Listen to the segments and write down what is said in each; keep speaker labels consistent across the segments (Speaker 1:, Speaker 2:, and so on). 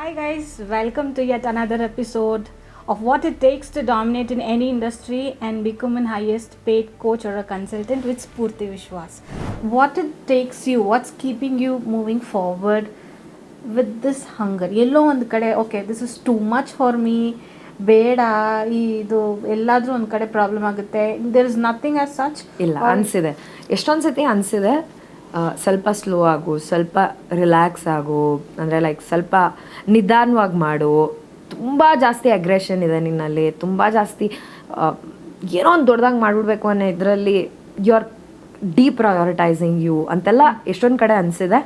Speaker 1: Hi guys, welcome to yet another episode of what it takes to dominate in any industry and become an highest paid coach or a consultant with Spoorthi Vishwas. What it takes you, what's keeping you moving forward with this hunger? ಎಲ್ಲೋ ಒಂದು ಕಡೆ okay this is too much for me, ಬೇಡ ಇದು ಎಲ್ಲಾದರೂ ಒಂದು ಕಡೆ problem ಆಗುತ್ತೆ, there is nothing as such.
Speaker 2: ಇಲ್ಲ ಅನಿಸಿದೆ, ಎಷ್ಟೊಂದು ಸತಿ ಅನಿಸಿದೆ ಸ್ವಲ್ಪ ಸ್ಲೋ ಆಗು, ಸ್ವಲ್ಪ ರಿಲ್ಯಾಕ್ಸ್ ಆಗು, ಅಂದರೆ ಲೈಕ್ ಸ್ವಲ್ಪ ನಿಧಾನವಾಗಿ ಮಾಡು, ತುಂಬ ಜಾಸ್ತಿ ಅಗ್ರೆಷನ್ ಇದೆ ನಿನ್ನಲ್ಲಿ, ತುಂಬ ಜಾಸ್ತಿ ಏನೋ ಒಂದು ದೊಡ್ಡದಾಗಿ ಮಾಡಿಬಿಡ್ಬೇಕು ಅನ್ನೋ ಇದರಲ್ಲಿ ಯು ಆರ್ ಡಿಪ್ರಯಾರಿಟೈಸಿಂಗ್ ಯು ಅಂತೆಲ್ಲ ಎಷ್ಟೊಂದು ಕಡೆ ಅನಿಸಿದೆ.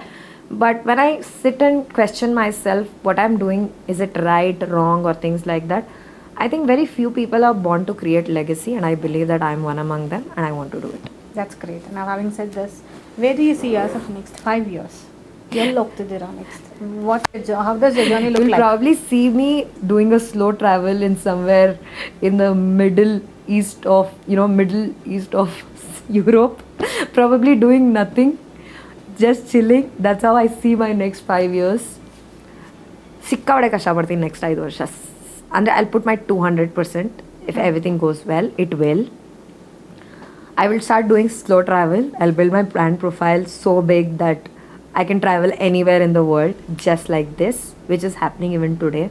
Speaker 2: But when I sit and question myself what I am doing, is it right, wrong or things like that, I think very few people are born to create legacy, and I believe that I am one among them and I want to do it.
Speaker 1: That's great. Now having said this, where do you see yourself next 5 years? ಎಲ್ಲಿ ಹೋಗ್ತಿದ್ದೀರಾ next? How does your journey look
Speaker 2: You'll
Speaker 1: like?
Speaker 2: probably see me doing a slow travel in somewhere in the Middle East of Europe, probably doing nothing, just chilling. That's how I see my next 5 years. ಸಿಕ್ಕಾಪಟ್ಟೆ ಕಷ್ಟಪಡ್ತೀನಿ next 5 ವರ್ಷ. And I'll put my 200%. If everything goes well, it will. I will start doing slow travel. I'll build my brand profile so big that I can travel anywhere in the world, just like this, which is happening even today.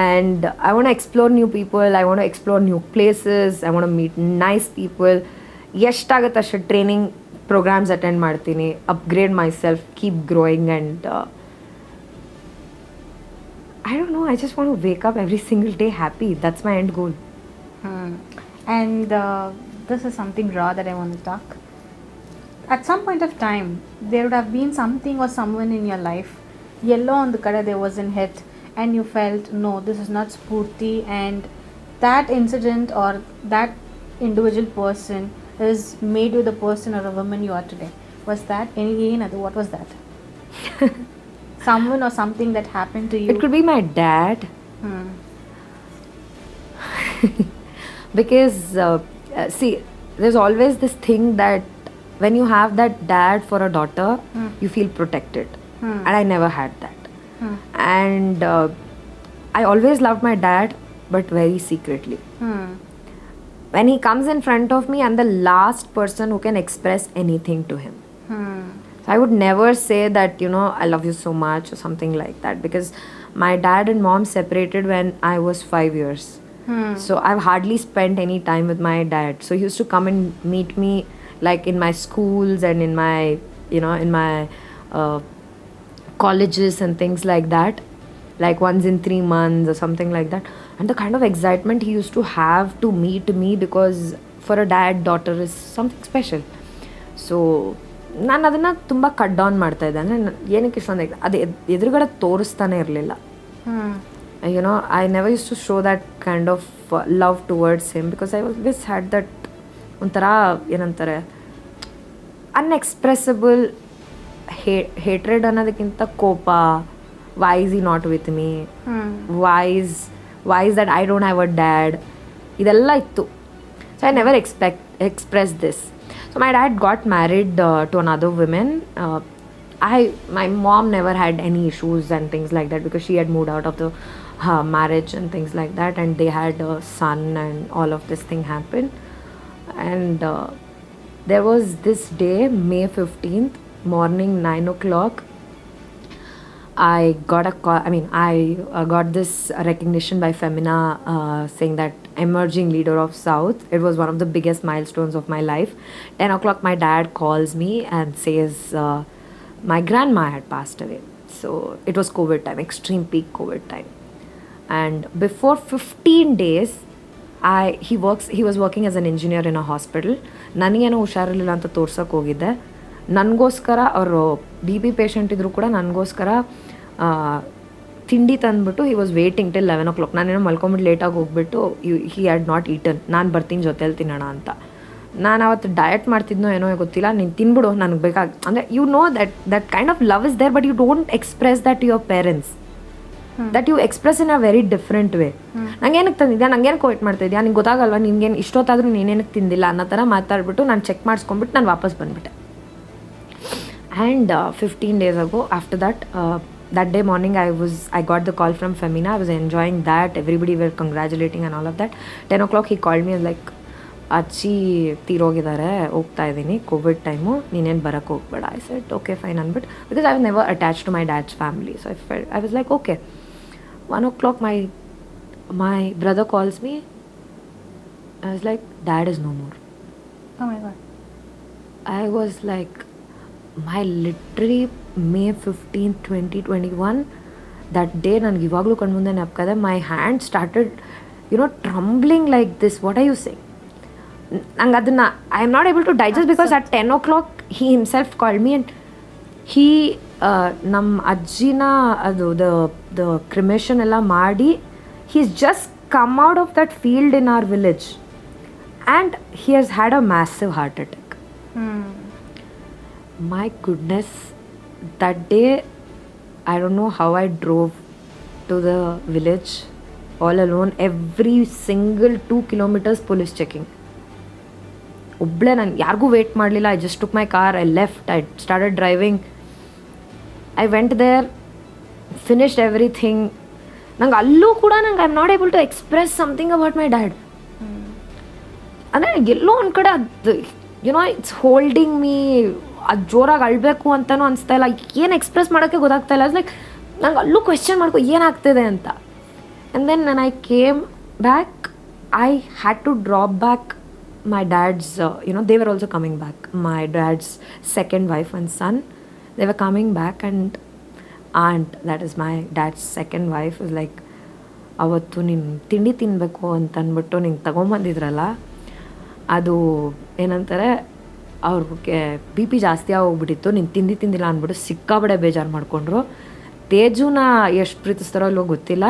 Speaker 2: And I want to explore new people. I want to explore new places. I want to meet nice people. ಎಷ್ಟಾಗುತ್ತೆ ಅಷ್ಟು training programmes attend ಮಾಡ್ತೀನಿ, upgrade my self, keep growing, and I don't know, I just want to wake up every single day happy. That's my end goal.
Speaker 1: And this is something raw that I want to talk. At some point of time, there would have been something or someone in your life, yellow on the kada there was in hit, and you felt, no, this is not Spoorthi, and that incident or that individual person has made you the person or a woman you are today. Was that what was that? Someone or something that happened to you?
Speaker 2: It could be my dad. Because see, there's always this thing that when you have that dad for a daughter, you feel protected. And I never had that. And I always loved my dad, but very secretly. When he comes in front of me, I'm the last person who can express anything to him. So I would never say that, I love you so much or something like that, because my dad and mom separated when I was 5 years. So I've hardly spent any time with my dad. So he used to come and meet me like in my schools and in my, in my colleges and things like that, like once in 3 months or something like that. And the kind of excitement he used to have to meet me, because for a dad, daughter is something special. So ನಾನು ಅದನ್ನು ತುಂಬ cut down ಮಾಡ್ತಾಯಿದ್ದೆ. ಅಂದರೆ ಏನಕ್ಕೆ ಇಷ್ಟೊಂದು ಅದು ಎದುರುಗಡೆ ತೋರಿಸ್ತಾನೆ ಇರಲಿಲ್ಲ. I never use to show that kind of love towards him, because I always had that ಒಂಥರ ಏನಂತಾರೆ ಅನ್ಎಕ್ಸ್ಪ್ರೆಸಿಬಲ್ ಹೇಟ್ರೆಡ್ ಅನ್ನೋದಕ್ಕಿಂತ ಕೋಪ. Why is he not with me, why is that I don't have a dad, ಇದೆಲ್ಲ ಇತ್ತು. So I never express this. So my dad got married to another woman. My mom never had any issues and things like that, because she had moved out of the marriage and things like that, and they had a son, and all of this thing happened. And there was this day, May 15th, morning 9 o'clock, I got a call. I got this recognition by Femina saying that emerging leader of South. It was one of the biggest milestones of my life. 10 o'clock, my dad calls me and says my grandma had passed away. So it was COVID time, extreme peak COVID time. And before 15 days, he was working as an engineer in a hospital. ನನಗೇನೋ ಹುಷಾರಿರಲಿಲ್ಲ ಅಂತ ತೋರ್ಸೋಕೆ ಹೋಗಿದ್ದೆ. ನನಗೋಸ್ಕರ ಅವರು BP patient ಇದ್ದರೂ ಕೂಡ ನನಗೋಸ್ಕರ ತಿಂಡಿ ತಂದುಬಿಟ್ಟು he was waiting till 11 o'clock. ನಾನೇನೋ ಮಲ್ಕೊಂಬಿಟ್ಟು ಲೇಟಾಗಿ ಹೋಗ್ಬಿಟ್ಟು ಹಿ ಹ್ಯಾಡ್ ನಾಟ್ ಈಟನ್. ನಾನು ಬರ್ತೀನಿ ಜೊತೆಲಿ ತಿನ್ನೋಣ ಅಂತ. ನಾನು ಅವತ್ತು ಡಯಟ್ ಮಾಡ್ತಿದ್ನೋ ಏನೋ ಗೊತ್ತಿಲ್ಲ. ನೀನು ತಿನ್ಬಿಡು, ನನಗೆ ಅಂದರೆ that kind of love is there, but you don't express that to your parents. That you express in a very different way. ನಂಗೇನಕ್ಕೆ ತಂದಿದ್ಯಾ, ನಂಗೇನಕ್ಕೆ ವೇಟ್ ಮಾಡ್ತಾಯಿದ್ಯಾ, ನಿಂಗೆ ಗೊತ್ತಾಗಲ್ವಾ, ನಿನ್ಗೇನು ಇಷ್ಟೊತ್ತಾದರೂ ನೀನೇನಕ್ಕೆ ತಿಂದಿಲ್ಲ ಅನ್ನೋ ಥರ ಮಾತಾಡ್ಬಿಟ್ಟು ನಾನು ಚೆಕ್ ಮಾಡಿಸ್ಕೊಂಡ್ಬಿಟ್ಟು ನಾನು ವಾಪಸ್ ಬಂದುಬಿಟ್ಟೆ. And 15 days ago, after that, that day morning I got the call from Femina. I was enjoying that. Everybody were congratulating and all of that. 10 o'clock he called me and like, ಅಜ್ಜಿ ತೀರೋಗಿದ್ದಾರೆ, ಹೋಗ್ತಾ ಇದ್ದೀನಿ, Covid time, ನೀನೇನು ಬರೋಕ್ಕೆ ಹೋಗ್ಬೇಡ. I said okay fine ಅಂದ್ಬಿಟ್ಟು, because I was never attach to my dad's family. So I was like okay. 1 o'clock my brother calls me. I was like, dad is no more.
Speaker 1: Oh my God.
Speaker 2: I was like, my literally May 15th 2021 that day ನನಗೆ ಇವಾಗಲೂ ಕಣ್ಮುಂದೆ ನೆನಪಾಗಿದೆ. My hand started trembling like this. What are you saying? ನಂಗೆ ಅದನ್ನು I am not able to digest because at 10 o'clock he himself called me and he ನಮ್ಮ ಅಜ್ಜಿನ ಅದು the cremation ಎಲ್ಲ ಮಾಡಿ he's just come out of that field in our village and he has had a massive heart attack. My goodness, that day I don't know how I drove to the village all alone. Every single 2 kilometers police checking. ಒಬ್ಬಳೇ, ನಾನು ಯಾರಿಗೂ wait ಮಾಡಲಿಲ್ಲ. I just took my car, I left, I started driving. I went there, finished everything. ನಂಗೆ ಅಲ್ಲೂ ಕೂಡ ನಂಗೆ I am not able to express something about my dad. ಅಂದರೆ ಎಲ್ಲೋ ಒಂದು ಕಡೆ ಅದು ಇಟ್ಸ್ ಹೋಲ್ಡಿಂಗ್ ಮೀ. ಅದು ಜೋರಾಗಿ ಅಳಬೇಕು ಅಂತಲೂ ಅನಿಸ್ತಾ ಇಲ್ಲ, ಏನು ಎಕ್ಸ್ಪ್ರೆಸ್ ಮಾಡೋಕ್ಕೆ ಗೊತ್ತಾಗ್ತಾ ಇಲ್ಲ. ಲೈಕ್ ನಂಗೆ ಅಲ್ಲೂ ಕ್ವೆಶ್ಚನ್ ಮಾಡ್ಕೊ ಏನಾಗ್ತಿದೆ ಅಂತ. And then when I came back, I had to drop back my dad's, they were also coming back. My dad's second wife and son, they were coming back, and aunt, that is my dad's second wife, was like, ಅವತ್ತು ನೀನು ತಿಂಡಿ ತಿನ್ನಬೇಕು ಅಂತ ಅಂದ್ಬಿಟ್ಟು ನಿಂಗೆ ತಗೊಂಬಂದಿದ್ರಲ್ಲ, ಅದು ಏನಂತಾರೆ, ಅವ್ರಿಗೆ ಬಿ ಪಿ ಜಾಸ್ತಿ ಆಗೋಗ್ಬಿಟ್ಟಿತ್ತು, ನೀನು ತಿಂದಿಲ್ಲ ಅಂದ್ಬಿಟ್ಟು ಸಿಕ್ಕಾಬಡೆ ಬೇಜಾರು ಮಾಡಿಕೊಂಡ್ರು. ತೇಜುನ ಎಷ್ಟು ಪ್ರೀತಿಸ್ತಾರೋ ಇಲ್ಲೋ ಗೊತ್ತಿಲ್ಲ.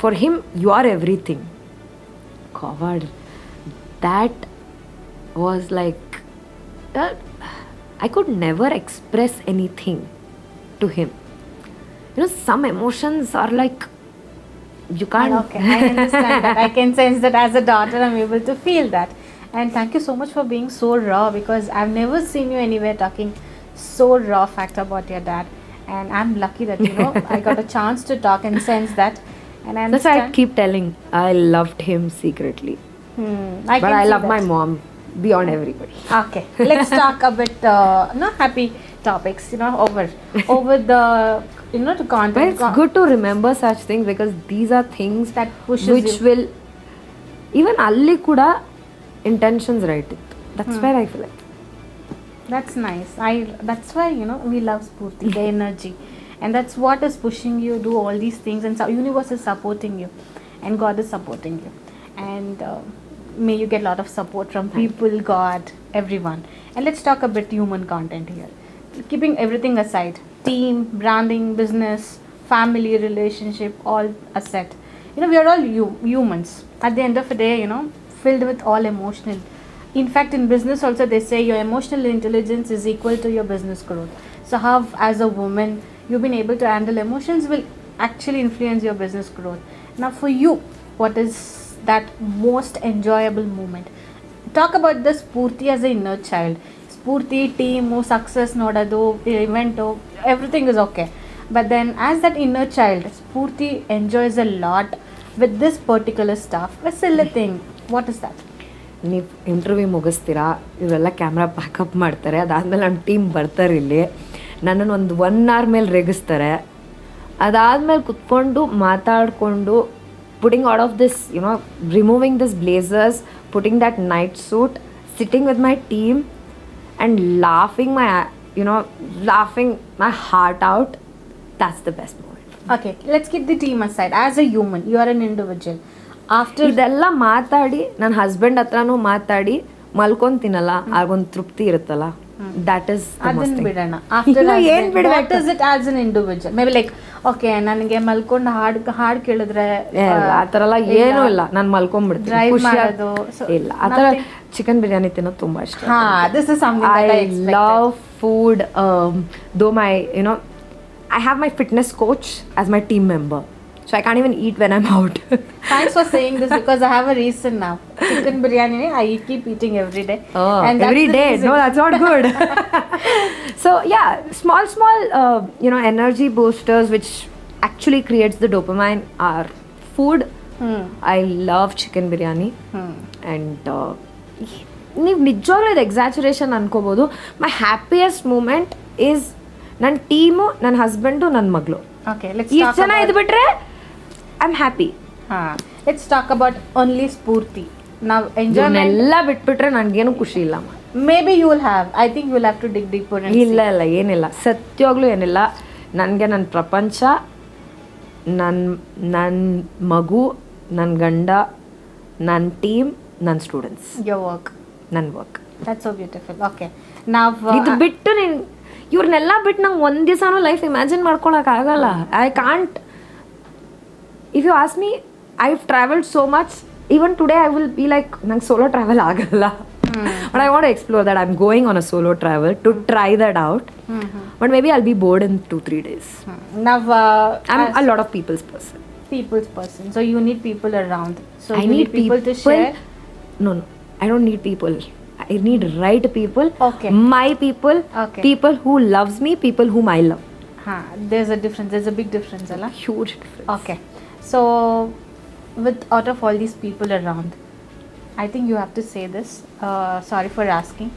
Speaker 2: For him you are everything. God, that was like, I could never express anything to him. Some emotions are like, you can't.
Speaker 1: Okay, I understand that. I can sense that as a daughter, I'm able to feel that. And thank you so much for being so raw, because I've never seen you anywhere talking so raw fact about your dad. And I'm lucky that, I got a chance to talk and sense that. And I understand.
Speaker 2: That's why I keep telling, I loved him secretly. But I love my mom beyond everybody.
Speaker 1: Okay, let's talk a bit happy topics, over the to content.
Speaker 2: But it's good to remember such things, because these are things
Speaker 1: that pushes
Speaker 2: which
Speaker 1: you.
Speaker 2: Will even alli kuda intentions right ittu. That's where I feel like
Speaker 1: that's nice. That's why we love Spoorthi, the energy, and that's what is pushing you to do all these things, and so universe is supporting you and God is supporting you, and may you get a lot of support from people, God, everyone. And let's talk a bit human content here. Keeping everything aside, team, branding, business, family, relationship, all aside. We are all humans. At the end of the day, filled with all emotional. In fact, in business also they say your emotional intelligence is equal to your business growth. So how, as a woman, you've been able to handle emotions will actually influence your business growth. Now for you, what is that most enjoyable moment? Talk about the Spoorthi as an inner child. Spoorthi team, success nodadu, event, everything is okay. But then as that inner child, Spoorthi enjoys a lot with this particular stuff. A silly thing. What is that?
Speaker 2: ನೀವು interview ಮುಗಿಸ್ತೀರಾ, ಇವರೆಲ್ಲ camera pack up ಮಾಡ್ತಾರೆ, ಅದಾದಮೇಲೆ ನಮ್ಮ team ಬರ್ತಾರೆ ಇಲ್ಲಿ, ನನ್ನನ್ನು ಒಂದು 1 hour ಮೇಲೆ ರೇಗಿಸ್ತಾರೆ. ಅದಾದಮೇಲೆ ಕುತ್ಕೊಂಡು ಮಾತಾಡಿಕೊಂಡು, putting out of this, removing this blazers, putting that night suit, sitting with my team and laughing my heart out, that's the best moment.
Speaker 1: Okay, let's keep the team aside. As a human, you are an individual. After
Speaker 2: ಇದೆಲ್ಲ ಮಾತಾಡಿ, ನನ್ನ husband ಹತ್ರನೂ ಮಾತಾಡಿ ಮಲ್ಕೊಂತೀನಲ್ಲ, ಆಗೊಂದು ತೃಪ್ತಿ ಇರುತ್ತಲ್ಲ, that is the most thing.
Speaker 1: ಬಿಡೋಣ. After what is it as an individual? Maybe like, okay, ನನಗೆ ಮಲ್ಕೊಂಡು ಹಾಡು ಕೇಳಿದ್ರೆ
Speaker 2: ಆ ಥರ ಎಲ್ಲ ಏನೂ ಇಲ್ಲ, ನಾನು ಮಲ್ಕೊಂಡ್ಬಿಡ್ತೀನಿ.
Speaker 1: ಡ್ರೈವ್ ಮಾಡೋದು
Speaker 2: ಇಲ್ಲ, ಆ ಥರ ಚಿಕನ್ ಬಿರಿಯಾನಿ ತಿನ್ನೋದು ತುಂಬ ಇಷ್ಟ.
Speaker 1: this is something that I expected.
Speaker 2: love food, though I have my fitness coach as my team member. So I can't even eat when I'm out.
Speaker 1: Thanks for saying this because I have a reason now. Chicken biryani, I keep eating every day.
Speaker 2: Oh,
Speaker 1: and that's
Speaker 2: every
Speaker 1: the
Speaker 2: day.
Speaker 1: reason.
Speaker 2: No, that's not good. So yeah, small, energy boosters which actually creates the dopamine are food. I love chicken biryani. And ನೀವು ನಿಜವಾಗ್ಲೂ ಇದು exaggeration ಅನ್ಕೋಬೋದು. My happiest moment is ನನ್ನ team, ನನ್ನ husband, ನನ್ನ ಮಗಳು. ಇಷ್ಟು ಜನ ಇದ್ಬಿಟ್ರೆ I am happy.
Speaker 1: Let's talk about only Spoorthi. ನಾವು ಎಂಜಾಯ್
Speaker 2: ಎಲ್ಲ ಬಿಟ್ಬಿಟ್ರೆ ನನಗೇನು ಖುಷಿ ಇಲ್ಲ.
Speaker 1: Maybe you will have, I think you will have to dig deeper.
Speaker 2: ಇಲ್ಲ ಏನಿಲ್ಲ, ಸತ್ಯವಾಗ್ಲೂ ಏನಿಲ್ಲ. ನನಗೆ ನನ್ನ ಪ್ರಪಂಚ, ನನ್ನ ಮಗು, ನನ್ನ ಗಂಡ, ನನ್ನ ಟೀಮ್, ನನ್ನ ಸ್ಟೂಡೆಂಟ್ಸ್.
Speaker 1: Your work.
Speaker 2: ನನ್ನ work.
Speaker 1: That's so beautiful. Okay, ನಾವು
Speaker 2: ಇದು ಬಿಟ್ಟು ಇವ್ರನ್ನೆಲ್ಲ ಬಿಟ್ಟು ನಂಗೆ ಒಂದು ದಿವಸನೂ ಲೈಫ್ ಇಮ್ಯಾಜಿನ್ ಮಾಡ್ಕೊಳಕ್ಕಾಗಲ್ಲ. I can't. If you ask me, I have travelled so much. Even today I will be like, ನಂಗೆ ಸೋಲೋ ಟ್ರಾವೆಲ್ ಆಗಲ್ಲ. But I want to explore that. I'm going on a solo travel to try that out. But maybe I'll be bored in 2-3 days.
Speaker 1: Now,
Speaker 2: I'm a lot of people's person.
Speaker 1: So you need people around. So
Speaker 2: I
Speaker 1: you
Speaker 2: need
Speaker 1: people to share.
Speaker 2: No, I don't need people. I need right people.
Speaker 1: Okay.
Speaker 2: My people.
Speaker 1: Okay.
Speaker 2: People who loves me. People whom I love.
Speaker 1: There's a difference. There's a big difference, Allah.
Speaker 2: Huge difference.
Speaker 1: Okay. So, out of all these people around, I think you have to say this. Sorry for asking.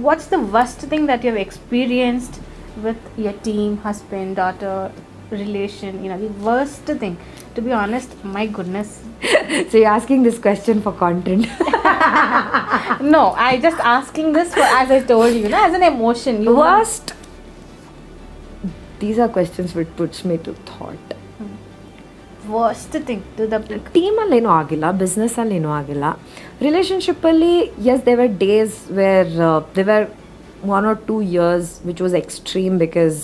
Speaker 1: What's the worst thing that you have experienced with your team, husband, daughter, relation? The worst thing. To be honest, my goodness.
Speaker 2: So you're asking this question for content?
Speaker 1: No, I just asking this for, as I told you, as an emotion.
Speaker 2: Worst. These are questions which puts me to thought.
Speaker 1: Worst thing to the
Speaker 2: ಟೀಮಲ್ಲಿ ಏನೂ ಆಗಿಲ್ಲ, ಬಿಸ್ನೆಸ್ಸಲ್ಲಿ ಏನೂ ಆಗಿಲ್ಲ. ರಿಲೇಷನ್ಶಿಪ್ಪಲ್ಲಿ S there were days where there were 1 or 2 years which was extreme because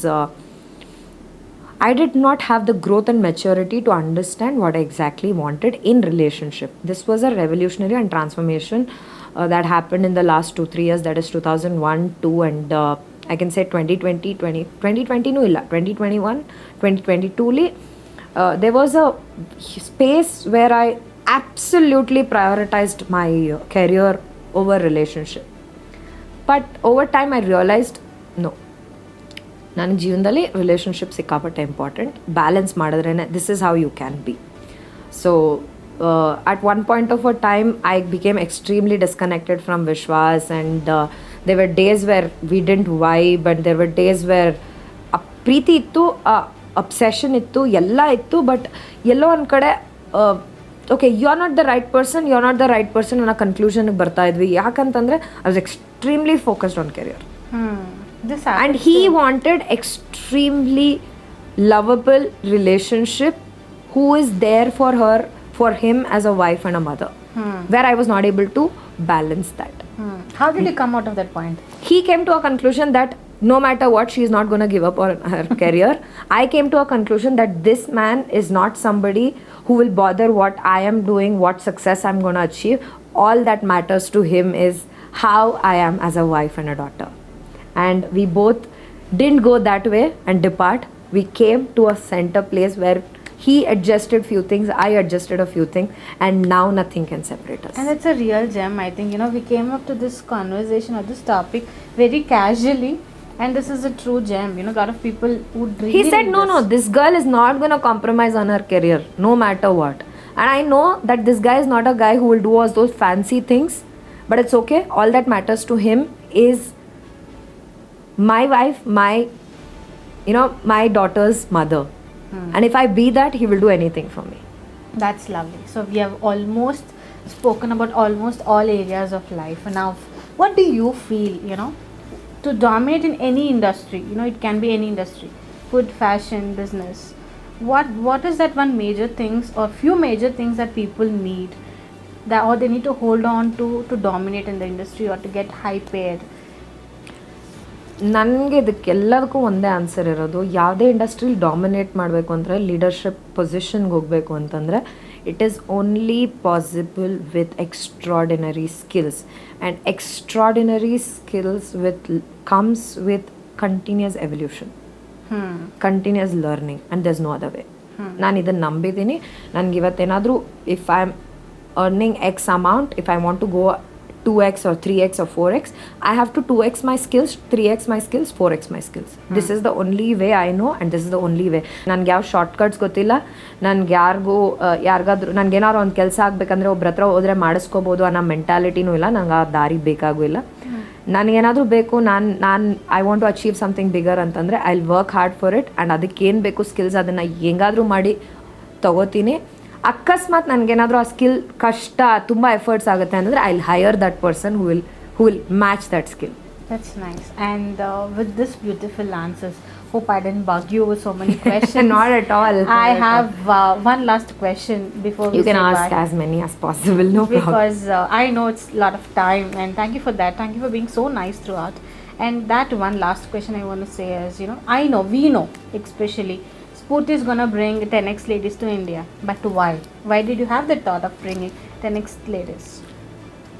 Speaker 2: I did not have the growth and maturity to understand what I exactly wanted in relationship. This was a revolutionary and transformation that happened in the last 2-3 years, that is 2001, 2 and I can say 2020 no illa, 2021, 2022 there was a space where I absolutely prioritized my career over relationship. But over time I realized, no, ನನ್ನ ಜೀವನದಲ್ಲಿ relationship ಸಿಕ್ಕಾಪಟ್ಟೆ important. Balance ಮಾಡಿದ್ರೇ this is how you can be. So at one point of a time I became extremely disconnected from Vishwas and there were days where we didn't vibe and there were days where a ಪ್ರೀತಿ ಇತ್ತು, obsession ಇತ್ತು, ಎಲ್ಲ ಇತ್ತು. But ಎಲ್ಲೋ ಒಂದು ಕಡೆ okay you are not the right person ಅನ್ನೋ ಕನ್ಕ್ಲೂಷನ್ಗೆ ಬರ್ತಾ ಇದ್ವಿ. ಯಾಕಂತಂದರೆ I was extremely focused on career and he wanted extremely lovable relationship who is there for him as a wife and a mother, where I was not able to balance that.
Speaker 1: How did you come out of that point?
Speaker 2: He came to a conclusion that no matter what, she is not going to give up on her career. I came to a conclusion that this man is not somebody who will bother what I am doing, what success I'm going to achieve. All that matters to him is how I am as a wife and a daughter. And we both didn't go that way and depart. We came to a center place where he adjusted few things, I adjusted a few things, and now nothing can separate us.
Speaker 1: And it's a real gem, I think. We came up to this conversation or this topic very casually, and this is a true gem. A lot of people would really
Speaker 2: he said no, this girl is not going to compromise on her career no matter what. And I know that this guy is not a guy who will do all those fancy things, but it's okay. All that matters to him is my wife, my daughter's mother. And if I be that, he will do anything for me.
Speaker 1: That's lovely. So we have almost spoken about almost all areas of life. Now, what do you feel, to dominate in any industry? It can be any industry, food, fashion, business. What is that one major things or few major things that people need, that or they need to hold on to dominate in the industry or to get high paid?
Speaker 2: ನನಗೆ ಇದಕ್ಕೆಲ್ಲದಕ್ಕೂ ಒಂದೇ answer ಇರೋದು. ಯಾವುದೇ ಇಂಡಸ್ಟ್ರಿಲಿ dominate ಮಾಡಬೇಕು ಅಂದರೆ, leadership ಪೊಸಿಷನ್ಗೆ ಹೋಗಬೇಕು ಅಂತಂದರೆ, it is only possible with extraordinary skills. And extraordinary skills comes with continuous evolution, continuous learning, and there is no other way. ನಾನು ಇದನ್ನು ನಂಬಿದ್ದೀನಿ. ನನಗೆ ಇವತ್ತೇನಾದರೂ if I am earning X amount, if I want to go 2x or 3x or 4x, I have to 2x my skills, 3x my skills, 4x my skills. This is the only way I know and this is the only way. ನನಗೆ ಯಾವ shortcuts ಗೊತ್ತಿಲ್ಲ. ನನಗೆ ಯಾರಿಗಾದ್ರೂ ನನಗೇನಾದ್ರು ಒಂದು ಕೆಲಸ ಆಗಬೇಕಂದ್ರೆ ಒಬ್ರ ಹತ್ರ ಹೋದರೆ ಮಾಡಿಸ್ಕೋಬೋದು ಅನ್ನೋ ಮೆಂಟಾಲಿಟಿನೂ ಇಲ್ಲ. ನಂಗೆ ಆ ದಾರಿ ಬೇಕಾಗೂ ಇಲ್ಲ. ನನಗೇನಾದರೂ ಬೇಕು, I want to achieve something bigger ಅಂತಂದರೆ I will work hard for it and ಅದಕ್ಕೇನು ಬೇಕು ಸ್ಕಿಲ್ಸ್ ಅದನ್ನು ಹೆಂಗಾದರೂ ಮಾಡಿ ತೊಗೋತೀನಿ. ಅಕಸ್ಮಾತ್ ನನಗೇನಾದರೂ ಆ ಸ್ಕಿಲ್ ಕಷ್ಟ, ತುಂಬ ಎಫರ್ಟ್ಸ್ ಆಗುತ್ತೆ ಅಂದರೆ I will higher that person who will match that skill.
Speaker 1: That's nice. And with this beautiful answers, hope I didn't bug you with so many questions.
Speaker 2: Not at all.
Speaker 1: I have one last question before we
Speaker 2: You can
Speaker 1: say
Speaker 2: ask
Speaker 1: bye.
Speaker 2: as many as possible, no problem.
Speaker 1: Because I know it's a lot of time, and thank you for that. Thank you for being so nice throughout. And that one last question I want to say is, we know, especially, Spoorthi is going to bring 10x ladies to India. But why? Why did you have the thought of bringing 10x ladies?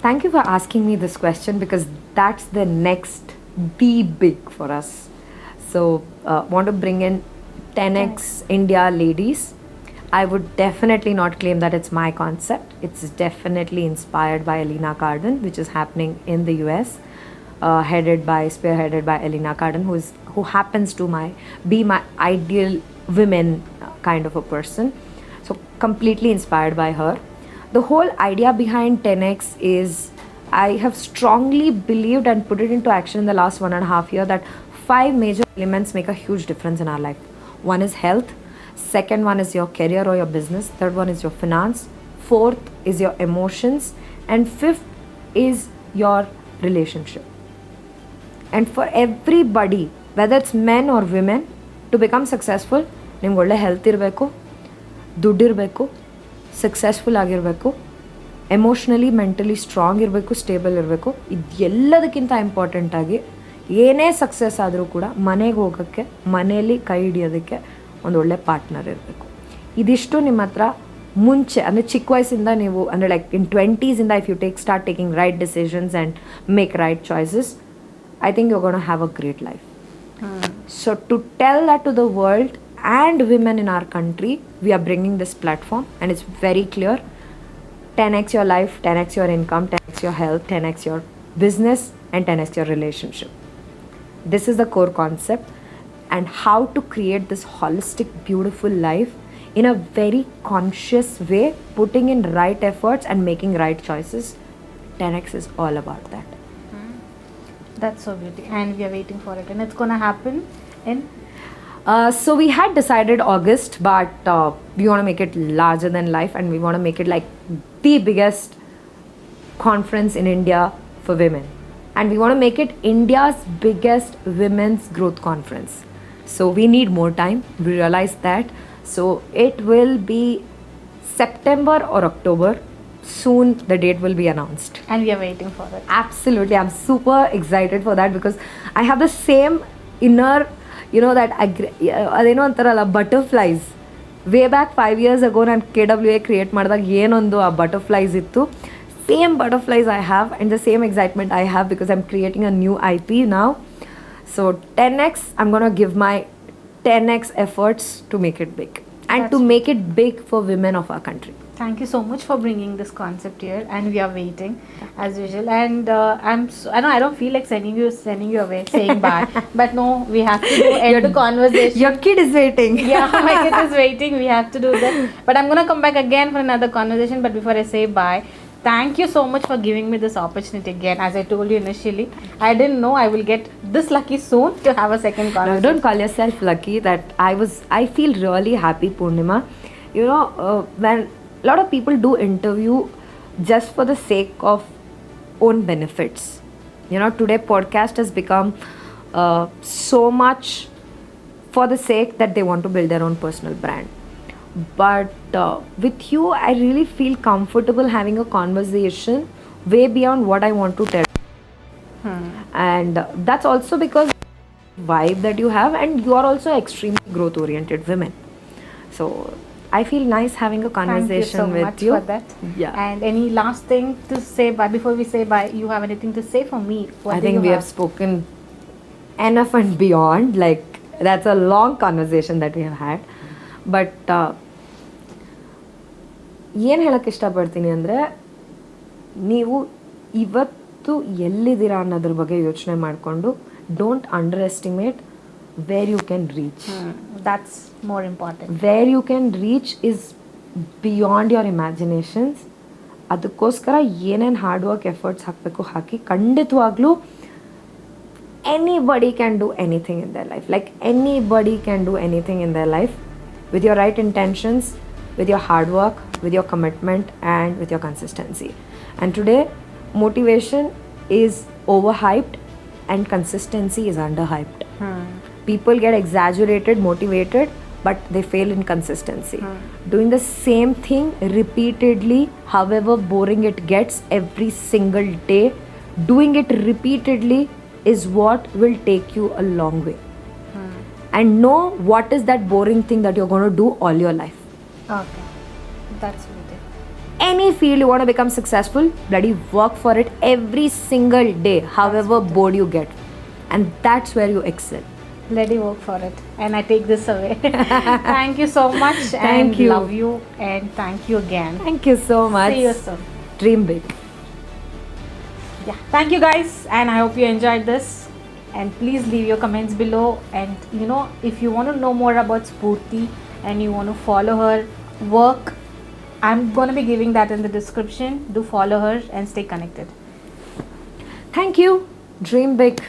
Speaker 2: Thank you for asking me this question because that's the next big for us. So, want to bring in 10x India ladies. I would definitely not claim that it's my concept. It's definitely inspired by Elena Cardin, which is happening in the US, spearheaded by Elena Cardin, who happens to be my ideal women kind of a person. So completely inspired by her. The whole idea behind 10x is I have strongly believed and put it into action in the last 1.5 years that 5 major elements make a huge difference in our life. One is health, second one is your career or your business, third one is your finance, fourth is your emotions, and fifth is your relationship. And for everybody, whether it's men or women, to become successful, ನಿಮ್ಗೆ ಒಳ್ಳೆ health ಇರಬೇಕು, ದುಡ್ಡಿರಬೇಕು, successful ಆಗಿರಬೇಕು, emotionally mentally strong ಇರಬೇಕು, stable ಇರಬೇಕು. ಇದೆಲ್ಲದಕ್ಕಿಂತ ಇಂಪಾರ್ಟೆಂಟಾಗಿ ಏನೇ success ಆದರೂ ಕೂಡ ಮನೆಗೆ ಹೋಗೋಕ್ಕೆ, ಮನೆಯಲ್ಲಿ ಕೈ ಹಿಡಿಯೋದಕ್ಕೆ ಒಂದು ಒಳ್ಳೆ ಪಾರ್ಟ್ನರ್ ಇರಬೇಕು. ಇದಿಷ್ಟು ನಿಮ್ಮ ಹತ್ರ ಮುಂಚೆ ಅಂದರೆ ಚಿಕ್ಕ ವಯಸ್ಸಿಂದ ನೀವು ಅಂದರೆ like in 20s if you start taking right decisions and make right choices, I think you're going to have a great life. So to tell that to the world and women in our country, we are bringing this platform and it's very clear. 10x your life, 10x your income, 10x your health, 10x your business and 10x your relationship. This is the core concept and how to create this holistic, beautiful life in a very conscious way, putting in right efforts and making right choices. 10x is all about that.
Speaker 1: That's so beautiful, and we are waiting for it, and it's gonna happen in.
Speaker 2: So we had decided August, but we want to make it larger than life, and we want to make it like the biggest conference in India for women, and we want to make it India's biggest women's growth conference. So we need more time. We realize that. So it will be September or October. Soon the date will be announced.
Speaker 1: And we are waiting for it.
Speaker 2: Absolutely. I'm super excited for that because I have the same inner, that ಅದೇನೋ ಅಂತಾರಲ್ಲ butterflies. Way back 5 years ago ನಾನು KWA create ಮಾಡಿದಾಗ ಏನೊಂದು ಆ butterflies ಇತ್ತು. Same butterflies I have and the same excitement I have because I'm creating a new IP now. So 10x, I'm going to give my 10x efforts to make it big. And to make it big for women of our country.
Speaker 1: Thank you so much for bringing this concept here, and we are waiting as usual. And I know I don't feel like sending you away, saying bye, but no, we have to end the conversation.
Speaker 2: Your kid is waiting.
Speaker 1: Yeah, my kid is waiting. We have to do that. But I'm gonna come back again for another conversation. But before I say bye, thank you so much for giving me this opportunity again. As I told you initially, I didn't know I will get this lucky soon to have a second conversation.
Speaker 2: No, don't call yourself lucky. I feel really happy, Poornima. When a lot of people do interview just for the sake of own benefits. Today podcast has become so much for the sake that they want to build their own personal brand. But with you, I really feel comfortable having a conversation way beyond what I want to tell. And that's also because vibe that you have, and you are also extremely growth oriented women. So I feel nice having a conversation with you.
Speaker 1: Thank you so much for that.
Speaker 2: Yeah.
Speaker 1: And any last thing to say bye before we say bye? You have anything to say for me?
Speaker 2: I think we have spoken enough and beyond. Like that's a long conversation that we have had. But ಏನು ಹೇಳೋಕ್ಕೆ ಇಷ್ಟಪಡ್ತೀನಿ ಅಂದರೆ, ನೀವು ಇವತ್ತು ಎಲ್ಲಿದ್ದೀರಾ ಅನ್ನೋದ್ರ ಬಗ್ಗೆ ಯೋಚನೆ ಮಾಡಿಕೊಂಡು don't underestimate where you can reach.
Speaker 1: That's more important.
Speaker 2: Where you can reach is beyond your imaginations. ಅದಕ್ಕೋಸ್ಕರ ಏನೇನು ಹಾರ್ಡ್ ವರ್ಕ್ ಎಫರ್ಟ್ಸ್ ಹಾಕಬೇಕು ಹಾಕಿ, ಖಂಡಿತವಾಗ್ಲೂ anybody can do anything in their life. Like anybody can do anything in their life with your right intentions, with your hard work, with your commitment, and with your consistency. And today, motivation is overhyped and consistency is underhyped. People get exaggerated motivated, but they fail in consistency. Doing the same thing repeatedly, however boring it gets, every single day, doing it repeatedly is what will take you a long way. And know what is that boring thing that you're going to do all your life.
Speaker 1: Okay, that's beautiful.
Speaker 2: Any field you want to become successful, bloody work for it every single day, however bored you get. And that's where you excel.
Speaker 1: Let me work for it. And I take this away. Thank you so much.
Speaker 2: Thank
Speaker 1: and
Speaker 2: you.
Speaker 1: Love you. And thank you again.
Speaker 2: Thank you so much.
Speaker 1: See you soon.
Speaker 2: Dream big.
Speaker 1: Yeah, thank you guys, and I hope you enjoyed this. And please leave your comments below. And if you want to know more about Spoorthi and you want to follow her work, I'm going to be giving that in the description. Do follow her and stay connected.
Speaker 2: Thank you. Dream big.